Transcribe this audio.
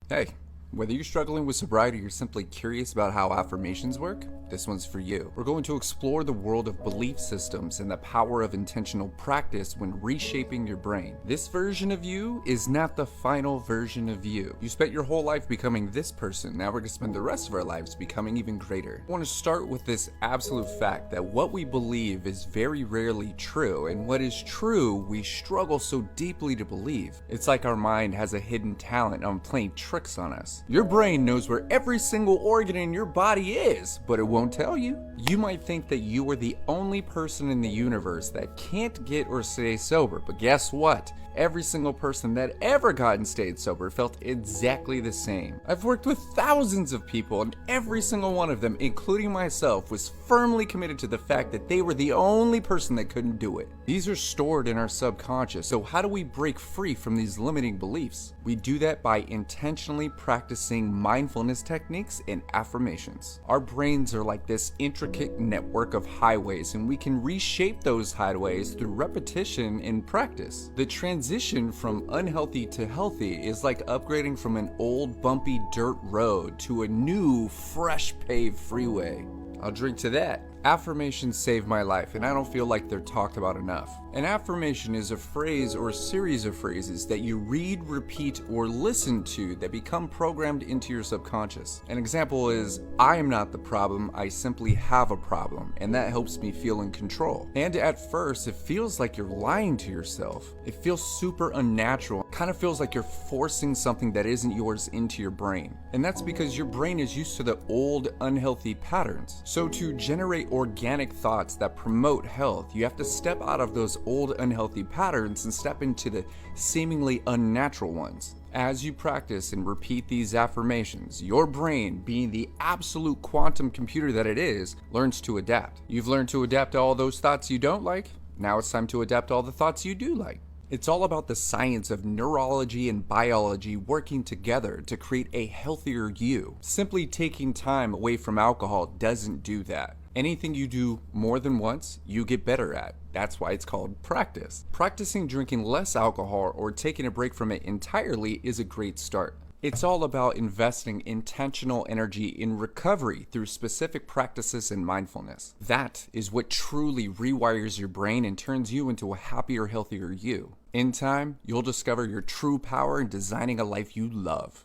Hey, whether you're struggling with sobriety or simply curious about how affirmations work, this one's for you. We're going to explore the world of belief systems and the power of intentional practice when reshaping your brain. This version of you is not the final version of you. You spent your whole life becoming this person. Now we're going to spend the rest of our lives becoming even greater. I want to start with this absolute fact that what we believe is very rarely true, and what is true, we struggle so deeply to believe. It's like our mind has a hidden talent on playing tricks on us. Your brain knows where every single organ in your body is, but it won't tell you. You might think that you are the only person in the universe that can't get or stay sober, but guess what? Every single person that ever got and stayed sober felt exactly the same. I've worked with thousands of people, and every single one of them, including myself, was firmly committed to the fact that they were the only person that couldn't do it. These are stored in our subconscious, so how do we break free from these limiting beliefs? We do that by intentionally practicing mindfulness techniques and affirmations. Our brains are like this intricate network of highways, and we can reshape those highways through repetition and practice. The transition from unhealthy to healthy is like upgrading from an old bumpy dirt road to a new fresh paved freeway. I'll drink to that. Affirmations save my life, and I don't feel like they're talked about enough. An affirmation is a phrase or series of phrases that you read, repeat, or listen to that become programmed into your subconscious. An example is, I am not the problem, I simply have a problem, and that helps me feel in control. And at first, it feels like you're lying to yourself. It feels super unnatural. It kind of feels like you're forcing something that isn't yours into your brain. And that's because your brain is used to the old, unhealthy patterns. So to generate organic thoughts that promote health, you have to step out of those old unhealthy patterns and step into the seemingly unnatural ones. As you practice and repeat these affirmations, your brain, being the absolute quantum computer that it is, learns to adapt. You've learned to adapt to all those thoughts you don't like. Now it's time to adapt to all the thoughts you do like. It's all about the science of neurology and biology working together to create a healthier you. Simply taking time away from alcohol doesn't do that. Anything you do more than once, you get better at. That's why it's called practice. Practicing drinking less alcohol or taking a break from it entirely is a great start. It's all about investing intentional energy in recovery through specific practices and mindfulness. That is what truly rewires your brain and turns you into a happier, healthier you. In time, you'll discover your true power in designing a life you love.